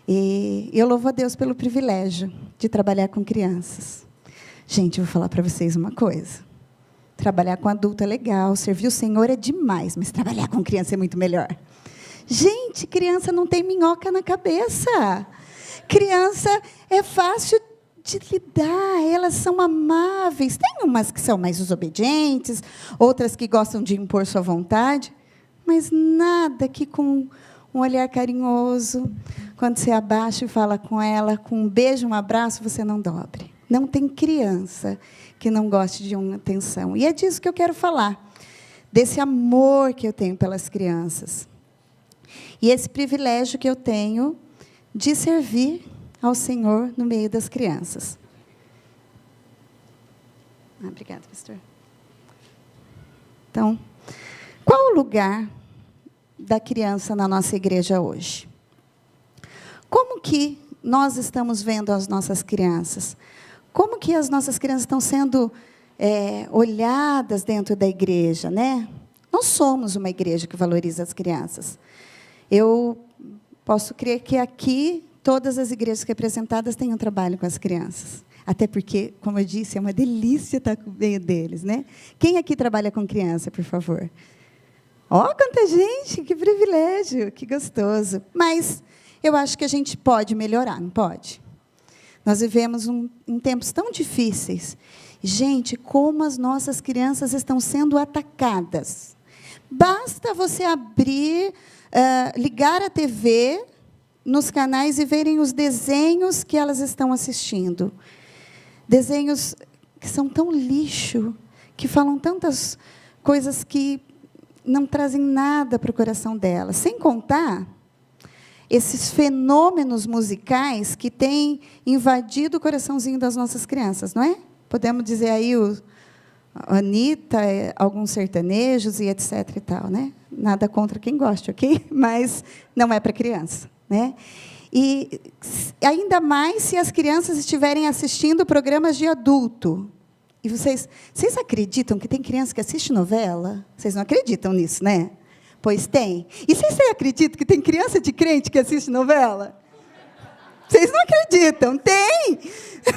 E eu louvo a Deus pelo privilégio de trabalhar com crianças. Gente, eu vou falar para vocês uma coisa. Trabalhar com adulto é legal, servir o Senhor é demais, mas trabalhar com criança é muito melhor. Gente, criança não tem minhoca na cabeça. Criança é fácil de lidar, elas são amáveis. Tem umas que são mais desobedientes, outras que gostam de impor sua vontade, mas nada que com um olhar carinhoso, quando você abaixa e fala com ela, com um beijo, um abraço, você não dobre. Não tem criança que não goste de uma atenção. E é disso que eu quero falar, desse amor que eu tenho pelas crianças. E esse privilégio que eu tenho de servir ao Senhor no meio das crianças. Obrigada, pastor. Então, qual o lugar da criança na nossa igreja hoje? Como que nós estamos vendo as nossas crianças? Como que as nossas crianças estão sendo olhadas dentro da igreja, né? Nós somos uma igreja que valoriza as crianças. Eu posso crer que aqui todas as igrejas representadas têm um trabalho com as crianças. Até porque, como eu disse, é uma delícia estar no meio deles, né? Quem aqui trabalha com criança, por favor? Ó, quanta gente, que privilégio, que gostoso. Mas eu acho que a gente pode melhorar, não pode? Nós vivemos em tempos tão difíceis. Gente, como as nossas crianças estão sendo atacadas. Basta você abrir, ligar a TV nos canais e verem os desenhos que elas estão assistindo. Desenhos que são tão lixo, que falam tantas coisas que não trazem nada para o coração delas. Sem contar esses fenômenos musicais que têm invadido o coraçãozinho das nossas crianças, não é? Podemos dizer aí a Anitta, alguns sertanejos e etc. e tal, né? Nada contra quem gosta, ok? Mas não é para criança, né? E ainda mais se as crianças estiverem assistindo programas de adulto. E vocês acreditam que tem criança que assiste novela? Vocês não acreditam nisso, né? Pois tem. E vocês acreditam que tem criança de crente que assiste novela? Vocês não acreditam? Tem!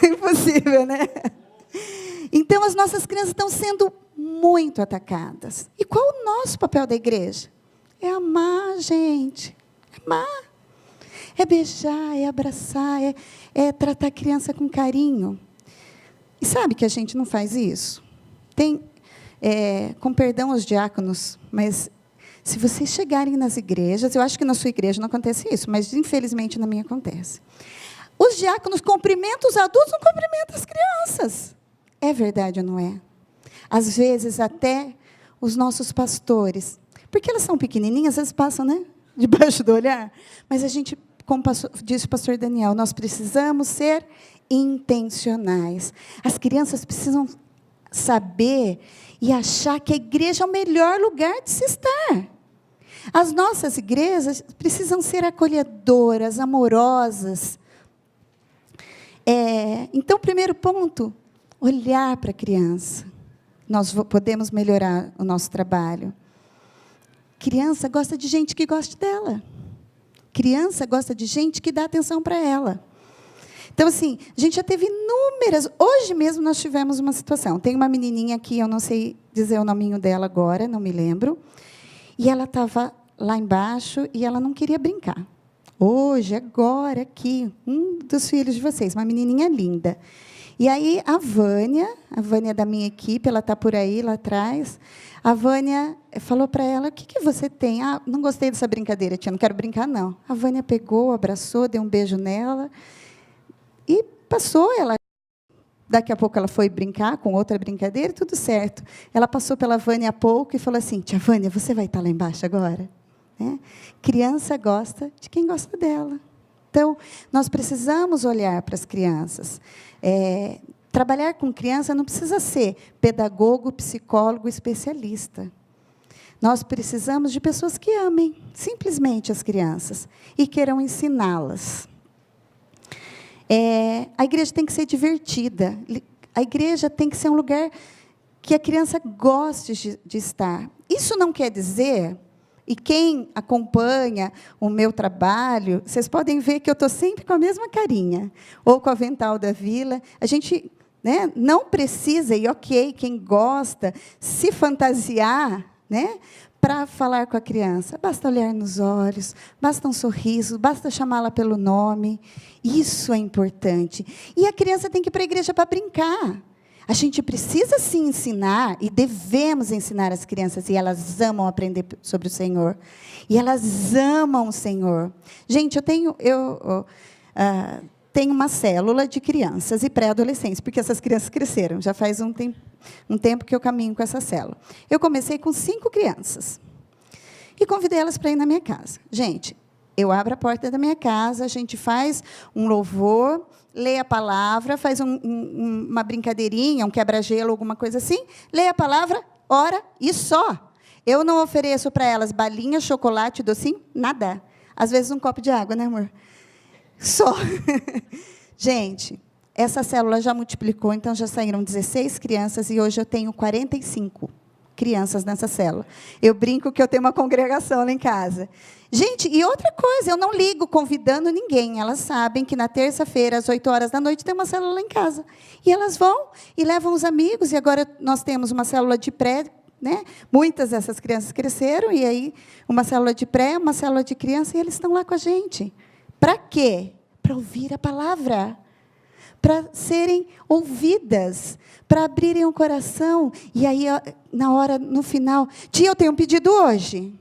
É impossível, né? Então, as nossas crianças estão sendo muito atacadas. E qual o nosso papel da igreja? É amar, gente. É amar. É beijar, é abraçar, é tratar a criança com carinho. E sabe que a gente não faz isso? Tem, com perdão aos diáconos, mas se vocês chegarem nas igrejas, eu acho que na sua igreja não acontece isso, mas, infelizmente, na minha acontece. Os diáconos cumprimentam os adultos, não cumprimentam as crianças. É verdade ou não é? Às vezes, até os nossos pastores, porque elas são pequenininhas, às vezes passam, né, debaixo do olhar, mas a gente, como disse o pastor Daniel, nós precisamos ser intencionais. As crianças precisam saber e achar que a igreja é o melhor lugar de se estar. As nossas igrejas precisam ser acolhedoras, amorosas. Então, primeiro ponto, olhar para a criança. Nós podemos melhorar o nosso trabalho. Criança gosta de gente que goste dela. Criança gosta de gente que dá atenção para ela. Então, assim, a gente já teve inúmeras... Hoje mesmo nós tivemos uma situação. Tem uma menininha aqui, eu não sei dizer o nominho dela agora, não me lembro. E ela estava lá embaixo e ela não queria brincar. Hoje, agora, aqui, um dos filhos de vocês, uma menininha linda. E aí, a Vânia da minha equipe, ela está por aí, lá atrás, a Vânia falou para ela, o que você tem? Ah, não gostei dessa brincadeira, tia, não quero brincar, não. A Vânia pegou, abraçou, deu um beijo nela e passou. Daqui a pouco ela foi brincar com outra brincadeira, tudo certo. Ela passou pela Vânia há pouco e falou assim, tia Vânia, você vai estar lá embaixo agora? Né? Criança gosta de quem gosta dela. Então, nós precisamos olhar para as crianças. Trabalhar com criança não precisa ser pedagogo, psicólogo, especialista. Nós precisamos de pessoas que amem, simplesmente, as crianças e queiram ensiná-las. A igreja tem que ser divertida. A igreja tem que ser um lugar que a criança goste de estar. Isso não quer dizer E quem acompanha o meu trabalho, vocês podem ver que eu estou sempre com a mesma carinha, ou com o avental da vila. A gente, né, não precisa, e ok, quem gosta, se fantasiar, né, para falar com a criança. Basta olhar nos olhos, basta um sorriso, basta chamá-la pelo nome. Isso é importante. E a criança tem que ir para a igreja para brincar. A gente precisa sim ensinar, e devemos ensinar as crianças, e elas amam aprender sobre o Senhor. E elas amam o Senhor. Gente, eu tenho uma célula de crianças e pré-adolescentes, porque essas crianças cresceram, já faz um tempo que eu caminho com essa célula. Eu comecei com 5 crianças, e convidei elas para ir na minha casa. Gente, eu abro a porta da minha casa, a gente faz um louvor, lê a palavra, faz uma brincadeirinha, um quebra-gelo, alguma coisa assim, lê a palavra, ora e só. Eu não ofereço para elas balinha, chocolate, docinho, nada. Às vezes um copo de água, né, amor? Só. Gente, essa célula já multiplicou, então já saíram 16 crianças e hoje eu tenho 45 crianças nessa célula. Eu brinco que eu tenho uma congregação lá em casa. Gente, e outra coisa, eu não ligo convidando ninguém. Elas sabem que na terça-feira, às 8h tem uma célula lá em casa. E elas vão e levam os amigos, e agora nós temos uma célula de pré, né? Muitas dessas crianças cresceram, e aí uma célula de pré, uma célula de criança, e eles estão lá com a gente. Para quê? Para ouvir a palavra, para serem ouvidas, para abrirem o coração. E aí, na hora, no final, tia, eu tenho um pedido hoje.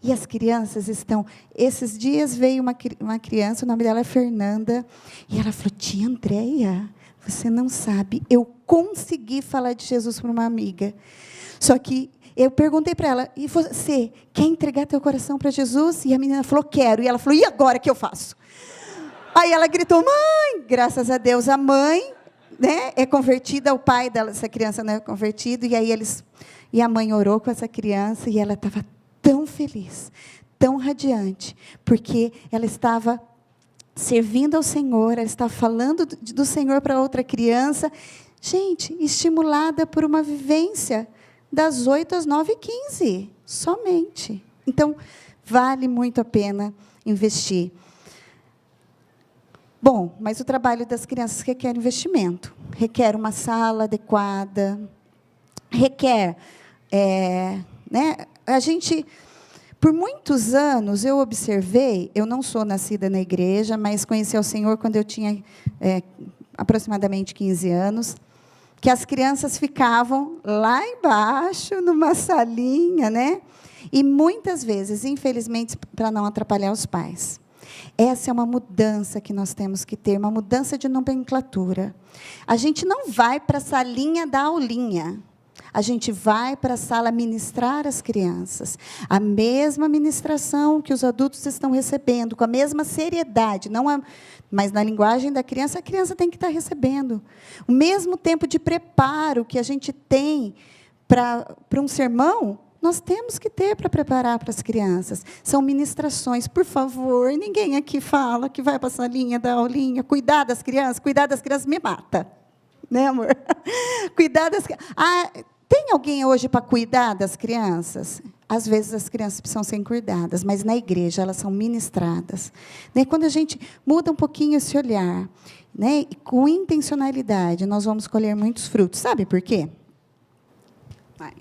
E as crianças estão... Esses dias veio uma criança, o nome dela é Fernanda, e ela falou, tia Andréia, você não sabe, eu consegui falar de Jesus para uma amiga. Só que eu perguntei para ela, e você quer entregar teu coração para Jesus? E a menina falou, quero. E ela falou, e agora o que eu faço? Aí ela gritou, mãe, graças a Deus, a mãe, né, é convertida, o pai dessa criança não é convertido, e a mãe orou com essa criança, e ela estava tão feliz, tão radiante, porque ela estava servindo ao Senhor, ela estava falando do Senhor para outra criança, gente, estimulada por uma vivência das 8 às 9h15, somente. Então, vale muito a pena investir. Bom, mas o trabalho das crianças requer investimento, requer uma sala adequada, requer, né, a gente, por muitos anos, eu observei, eu não sou nascida na igreja, mas conheci o Senhor quando eu tinha aproximadamente 15 anos, que as crianças ficavam lá embaixo, numa salinha, né? E muitas vezes, infelizmente, para não atrapalhar os pais. Essa é uma mudança que nós temos que ter, uma mudança de nomenclatura. A gente não vai para a salinha da aulinha. A gente vai para a sala ministrar as crianças. A mesma ministração que os adultos estão recebendo, com a mesma seriedade, mas na linguagem da criança, a criança tem que estar recebendo. O mesmo tempo de preparo que a gente tem para um sermão, nós temos que ter para preparar para as crianças. São ministrações, por favor, ninguém aqui fala que vai para a salinha da aulinha, cuidar das crianças me mata. Né, amor? Cuidar das crianças. Tem alguém hoje para cuidar das crianças? Às vezes as crianças precisam ser cuidadas, mas na igreja elas são ministradas. Né? Quando a gente muda um pouquinho esse olhar, né, e com intencionalidade, nós vamos colher muitos frutos. Sabe por quê?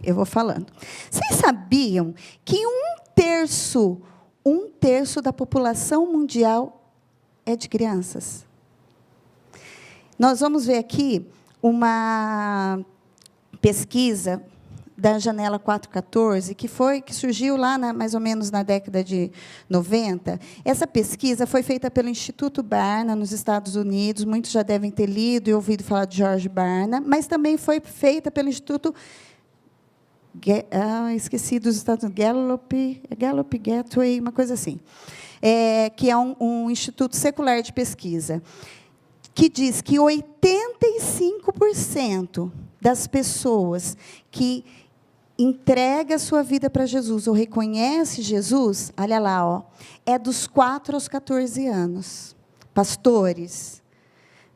Eu vou falando. Vocês sabiam que um terço da população mundial é de crianças? Nós vamos ver aqui uma pesquisa da Janela 414, que surgiu lá mais ou menos na década de 90. Essa pesquisa foi feita pelo Instituto Barna, nos Estados Unidos. Muitos já devem ter lido e ouvido falar de George Barna, mas também foi feita pelo Instituto... esqueci dos Estados Unidos, Gallup Gateway, uma coisa assim, que é um instituto secular de pesquisa, que diz que 85% das pessoas que entrega a sua vida para Jesus ou reconhece Jesus, olha lá, é dos 4 aos 14 anos. Pastores,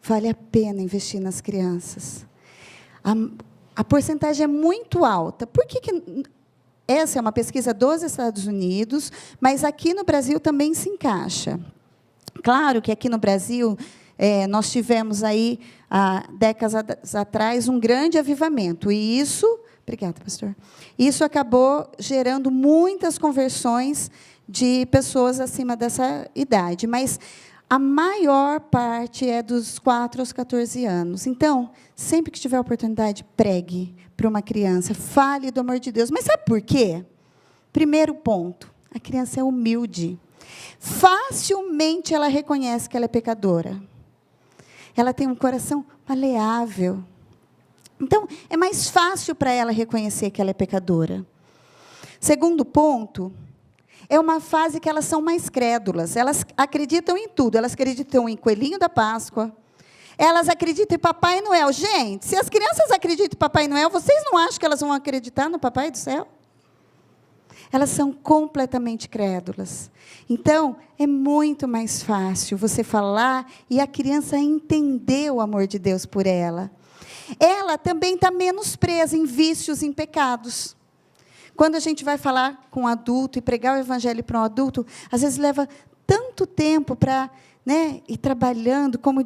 vale a pena investir nas crianças. A porcentagem é muito alta. Por que essa é uma pesquisa dos Estados Unidos, mas aqui no Brasil também se encaixa. Claro que aqui no Brasil, nós tivemos aí, há décadas atrás, um grande avivamento. E isso, obrigada, pastor, isso acabou gerando muitas conversões de pessoas acima dessa idade. Mas a maior parte é dos 4 aos 14 anos. Então, sempre que tiver oportunidade, pregue para uma criança, fale do amor de Deus. Mas sabe por quê? Primeiro ponto, a criança é humilde. Facilmente ela reconhece que ela é pecadora. Ela tem um coração maleável. Então, é mais fácil para ela reconhecer que ela é pecadora. Segundo ponto, é uma fase que elas são mais crédulas. Elas acreditam em tudo. Elas acreditam em coelhinho da Páscoa. Elas acreditam em Papai Noel. Gente, se as crianças acreditam em Papai Noel, vocês não acham que elas vão acreditar no Papai do Céu? Elas são completamente crédulas. Então, é muito mais fácil você falar e a criança entender o amor de Deus por ela. Ela também está menos presa em vícios, em pecados. Quando a gente vai falar com um adulto e pregar o evangelho para um adulto, às vezes leva tanto tempo para, ir trabalhando, como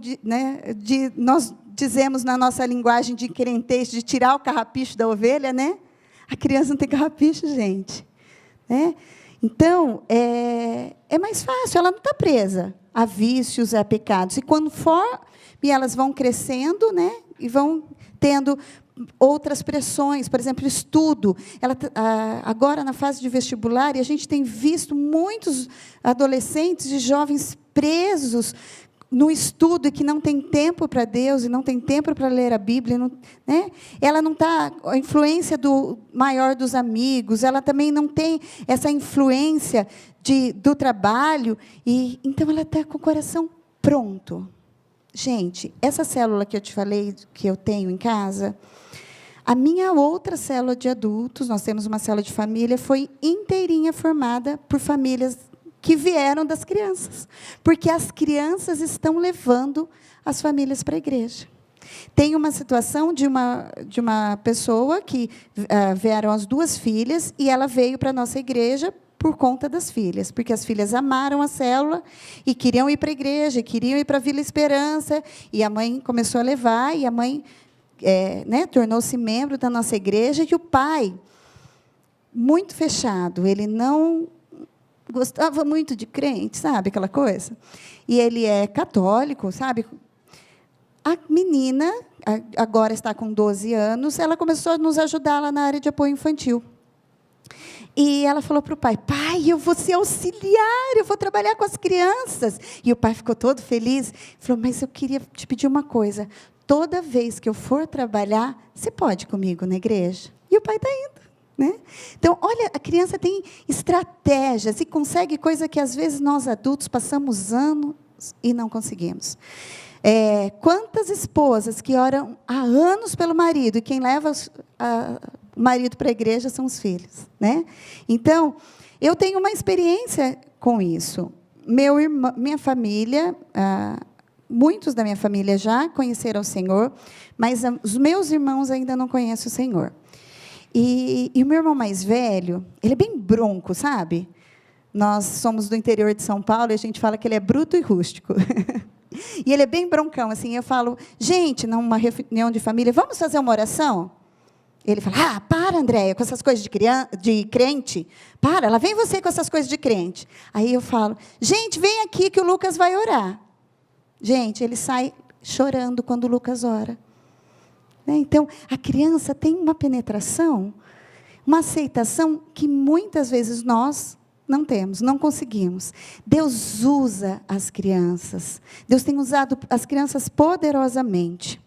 nós dizemos na nossa linguagem de crentez, de tirar o carrapicho da ovelha, A criança não tem carrapicho, gente. Então, é mais fácil, ela não está presa a vícios, a pecados. E quando for, e elas vão crescendo, e vão tendo outras pressões, por exemplo, estudo. Agora, na fase de vestibular, e a gente tem visto muitos adolescentes e jovens presos no estudo e que não tem tempo para Deus e não tem tempo para ler a Bíblia, Ela não está a influência do maior dos amigos, ela também não tem essa influência do trabalho, e então ela está com o coração pronto. Gente, essa célula que eu te falei, que eu tenho em casa, a minha outra célula de adultos, nós temos uma célula de família, foi inteirinha formada por famílias que vieram das crianças, porque as crianças estão levando as famílias para a igreja. Tem uma situação de uma pessoa que vieram as 2 filhas, e ela veio para a nossa igreja por conta das filhas, porque as filhas amaram a célula e queriam ir para a igreja, queriam ir para a Vila Esperança, e a mãe começou a levar, e a mãe tornou-se membro da nossa igreja, e o pai, muito fechado, ele não gostava muito de crente, sabe, aquela coisa? E ele é católico, sabe? A menina, agora está com 12 anos, ela começou a nos ajudar lá na área de apoio infantil. E ela falou para o pai, eu vou ser auxiliar, eu vou trabalhar com as crianças. E o pai ficou todo feliz, falou, mas eu queria te pedir uma coisa, toda vez que eu for trabalhar, você pode ir comigo na igreja? E o pai está indo. Então, olha, a criança tem estratégias e consegue coisa que, às vezes, nós adultos passamos anos e não conseguimos. Quantas esposas que oram há anos pelo marido, e quem leva o marido para a igreja são os filhos. Então, eu tenho uma experiência com isso. Minha família, muitos da minha família já conheceram o Senhor, mas os meus irmãos ainda não conhecem o Senhor. E o meu irmão mais velho, ele é bem bronco, sabe? Nós somos do interior de São Paulo e a gente fala que ele é bruto e rústico. E ele é bem broncão, assim. Eu falo, gente, numa reunião de família, vamos fazer uma oração? Ele fala, para, Andréia, com essas coisas de crente. Para, lá vem você com essas coisas de crente. Aí eu falo, gente, vem aqui que o Lucas vai orar. Gente, ele sai chorando quando o Lucas ora. Então, a criança tem uma penetração, uma aceitação que muitas vezes nós não temos, não conseguimos. Deus usa as crianças. Deus tem usado as crianças poderosamente.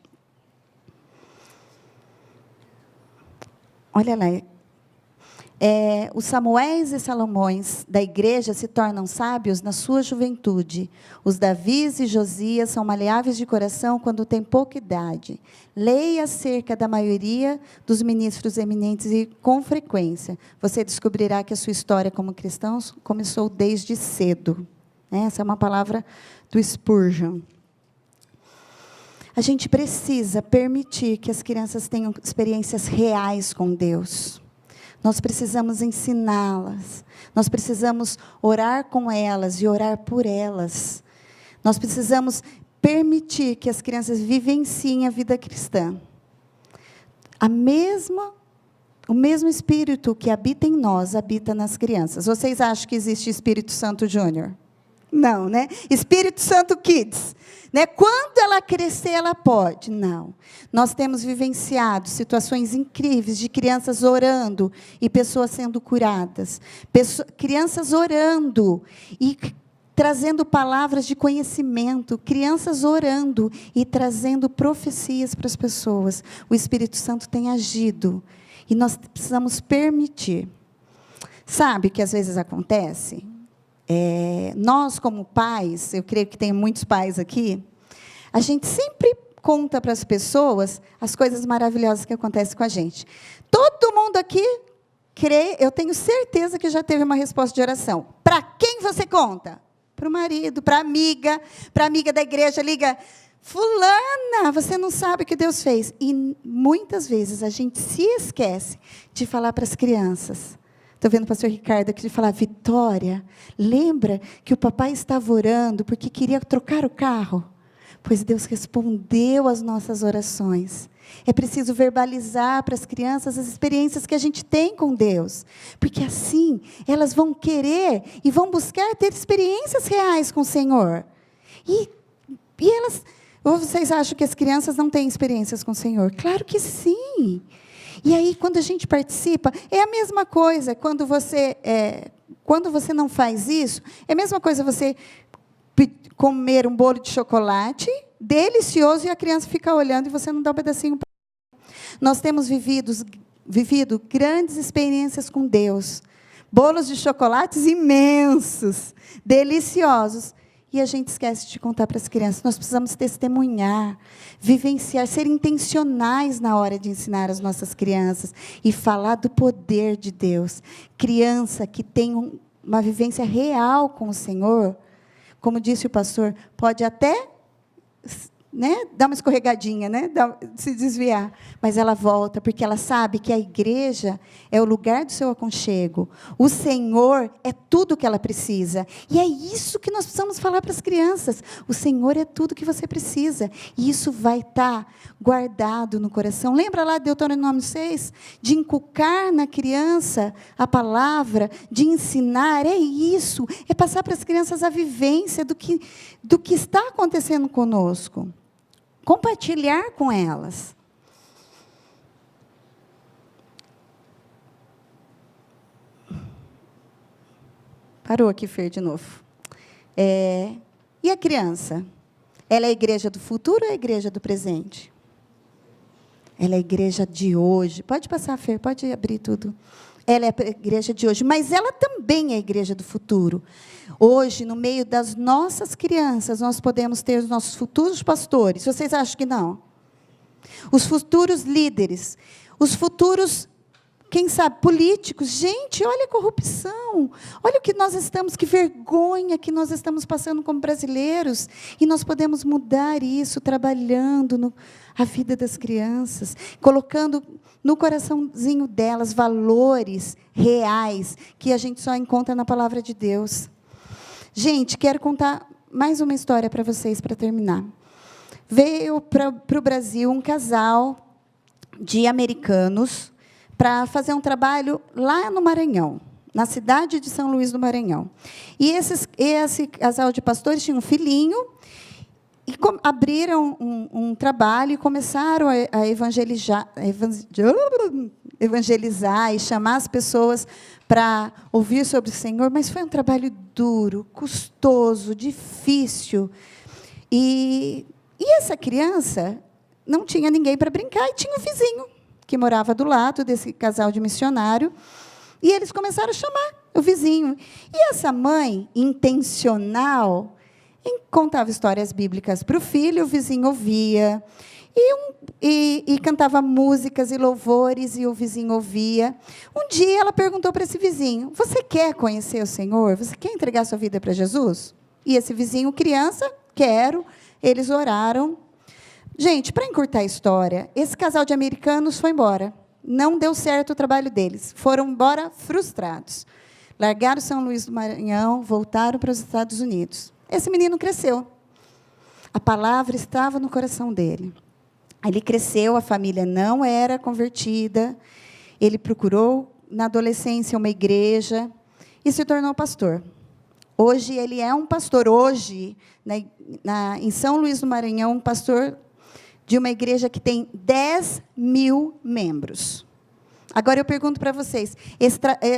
Olha lá. Os Samuéis e Salomões da igreja se tornam sábios na sua juventude. Os Davis e Josias são maleáveis de coração quando têm pouca idade. Leia acerca da maioria dos ministros eminentes e, com frequência, você descobrirá que a sua história como cristãos começou desde cedo. Essa é uma palavra do Spurgeon. A gente precisa permitir que as crianças tenham experiências reais com Deus. Nós precisamos ensiná-las. Nós precisamos orar com elas e orar por elas. Nós precisamos permitir que as crianças vivenciem a vida cristã. O mesmo Espírito que habita em nós, habita nas crianças. Vocês acham que existe Espírito Santo Júnior? Não, né? Espírito Santo Kids. Né? Quando ela crescer, ela pode. Não. Nós temos vivenciado situações incríveis de crianças orando e pessoas sendo curadas. Crianças orando e trazendo palavras de conhecimento, crianças orando e trazendo profecias para as pessoas. O Espírito Santo tem agido e nós precisamos permitir. Sabe o que às vezes acontece? Nós, como pais, eu creio que tem muitos pais aqui, a gente sempre conta para as pessoas as coisas maravilhosas que acontecem com a gente. Todo mundo aqui crê, eu tenho certeza que já teve uma resposta de oração. Para quem você conta? Para o marido, para a amiga da igreja, liga, fulana, você não sabe o que Deus fez. E muitas vezes a gente se esquece de falar para as crianças. Estou vendo o pastor Ricardo aqui de falar, Vitória, lembra que o papai estava orando porque queria trocar o carro? Pois Deus respondeu às nossas orações. É preciso verbalizar para as crianças as experiências que a gente tem com Deus. Porque assim, elas vão querer e vão buscar ter experiências reais com o Senhor. E elas... Ou vocês acham que as crianças não têm experiências com o Senhor? Claro que sim. E aí, quando a gente participa, é a mesma coisa. Quando você não faz isso, é a mesma coisa você comer um bolo de chocolate, delicioso, e a criança fica olhando e você não dá um pedacinho para ela. Nós temos vivido grandes experiências com Deus. Bolos de chocolates imensos, deliciosos. E a gente esquece de contar para as crianças. Nós precisamos testemunhar, vivenciar, ser intencionais na hora de ensinar as nossas crianças e falar do poder de Deus. Criança que tem uma vivência real com o Senhor, como disse o pastor, pode até, né, dar uma escorregadinha, né, se desviar, mas ela volta, porque ela sabe que a igreja é o lugar do seu aconchego. O Senhor é tudo que ela precisa. E é isso que nós precisamos falar para as crianças. O Senhor é tudo que você precisa. E isso vai estar guardado no coração. Lembra lá de Deuteronômio 6? De inculcar na criança a palavra, de ensinar. É isso. É passar para as crianças a vivência do que está acontecendo conosco. Compartilhar com elas. Parou aqui, Fer, de novo. E a criança? Ela é a igreja do futuro ou é a igreja do presente? Ela é a igreja de hoje. Pode passar, Fer, pode abrir tudo. Ela é a igreja de hoje, mas ela também é a igreja do futuro. Hoje, no meio das nossas crianças, nós podemos ter os nossos futuros pastores. Vocês acham que não? Os futuros líderes, os futuros, quem sabe, políticos. Gente, olha a corrupção. Olha o que nós estamos, que vergonha que nós estamos passando como brasileiros. E nós podemos mudar isso trabalhando a vida das crianças, colocando no coraçãozinho delas valores reais que a gente só encontra na palavra de Deus. Gente, quero contar mais uma história para vocês, para terminar. Veio para o Brasil um casal de americanos para fazer um trabalho lá no Maranhão, na cidade de São Luís do Maranhão. E esse casal de pastores tinha um filhinho, e abriram um trabalho e começaram a evangelizar e chamar as pessoas para ouvir sobre o Senhor, mas foi um trabalho duro, custoso, difícil. E essa criança não tinha ninguém para brincar, e tinha um vizinho que morava do lado desse casal de missionário, e eles começaram a chamar o vizinho. E essa mãe, intencional, contava histórias bíblicas para o filho, o vizinho ouvia, e cantava músicas e louvores, e o vizinho ouvia. Um dia ela perguntou para esse vizinho, você quer conhecer o Senhor? Você quer entregar sua vida para Jesus? E esse vizinho, criança, quero. Eles oraram. Gente, para encurtar a história, esse casal de americanos foi embora. não deu certo o trabalho deles. Foram embora frustrados. Largaram São Luís do Maranhão, voltaram para os Estados Unidos. Esse menino cresceu. A palavra estava no coração dele. Ele cresceu, a família não era convertida. Ele procurou, na adolescência, uma igreja e se tornou pastor. Hoje, ele é um pastor. Hoje, em São Luís do Maranhão, um pastor de uma igreja que tem 10.000 membros. Agora, eu pergunto para vocês,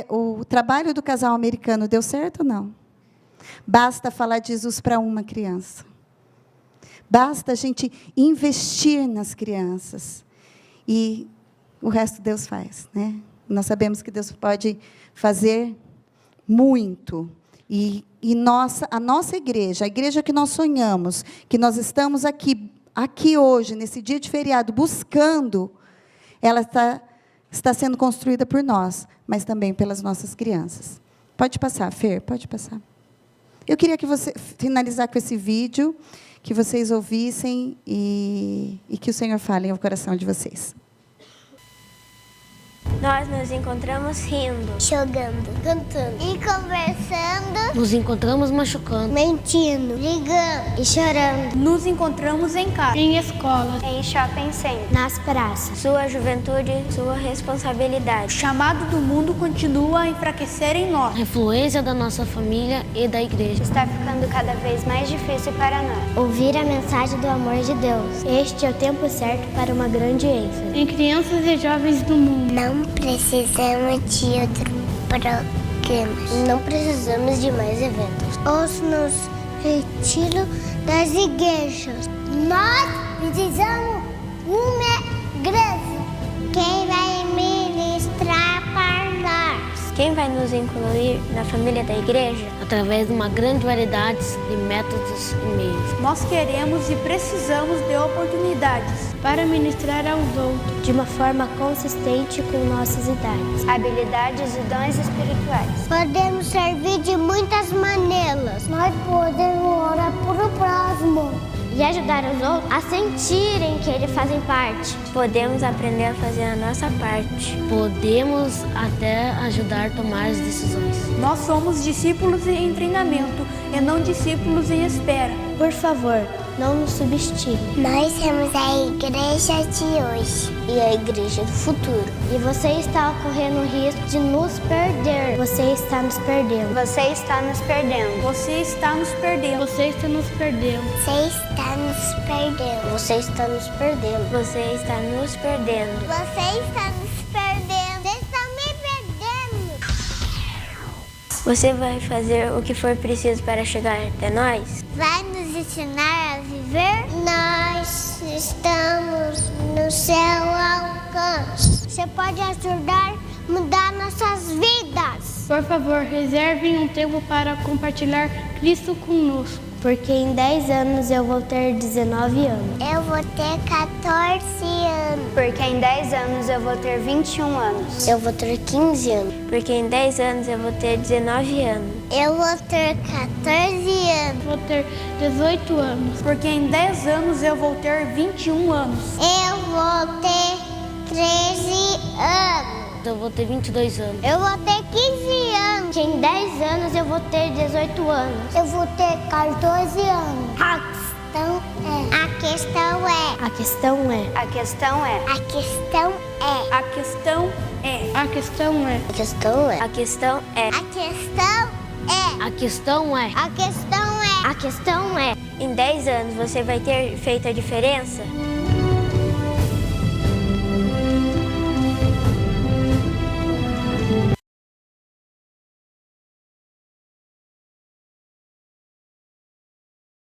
o trabalho do casal americano deu certo ou não? Basta falar de Jesus para uma criança. Basta a gente investir nas crianças. E o resto Deus faz, né? Nós sabemos que Deus pode fazer muito. E a nossa igreja, a igreja que nós sonhamos, que nós estamos aqui hoje, nesse dia de feriado, buscando, ela está sendo construída por nós, mas também pelas nossas crianças. Pode passar, Fer, pode passar. Eu queria que você finalizar com esse vídeo, que vocês ouvissem e que o Senhor fale ao coração de vocês. Nós nos encontramos rindo, jogando, cantando e conversando. Nos encontramos machucando, mentindo, brigando e chorando. Nos encontramos em casa, em escolas, em shopping center, nas praças. Sua juventude, sua responsabilidade. O chamado do mundo continua a enfraquecer em nós. A influência da nossa família e da igreja está ficando cada vez mais difícil para nós. Ouvir a mensagem do amor de Deus. Este é o tempo certo para uma grande ênfase em crianças e jovens do mundo. Não precisamos de outro programa. Não precisamos de mais eventos. Os nos retiros das igrejas. Nós precisamos de uma igreja. Quem vai ministrar para nós? Quem vai nos incluir na família da igreja? Através de uma grande variedade de métodos e meios. Nós queremos e precisamos de oportunidades para ministrar aos outros de uma forma consistente com nossas idades, habilidades e dons espirituais. Podemos servir de muitas maneiras. Nós podemos orar por o próximo e ajudar os outros a sentirem que eles fazem parte. Podemos aprender a fazer a nossa parte. Podemos até ajudar a tomar as decisões. Nós somos discípulos em treinamento e não discípulos em espera. Por favor, não nos subestime. Nós somos a igreja de hoje e a igreja do futuro. E você está correndo o risco de nos perder. Você está nos perdendo. Você está nos perdendo. Você está nos perdendo. Você está nos perdendo. Você está nos perdendo. Você está nos perdendo. Você está nos perdendo. Você está nos perdendo. Você está me perdendo. Você vai fazer o que for preciso para chegar até nós? Vai nos ensinar a viver? Nós estamos no seu alcance. Você pode ajudar a mudar nossas vidas. Por favor, reservem um tempo para compartilhar Cristo conosco. Porque em 10 anos eu vou ter 19 anos. Eu vou ter 14 anos. Porque em 10 anos eu vou ter 21 anos. Eu vou ter 15 anos. Porque em 10 anos eu vou ter 19 anos. Eu vou ter 14 anos. Vou ter 18 anos. Porque em 10 anos eu vou ter 21 anos. Eu vou ter 13 anos. Eu vou ter 22 anos. Eu vou ter 15 anos. Em 10 anos eu vou ter 18 anos. Eu vou ter 14 anos. A questão é. A questão é. A questão é. A questão é. A questão é. A questão é. A questão é. A questão é. A questão é. A questão é. A questão é. A questão é. Em 10 anos você vai ter feito a diferença?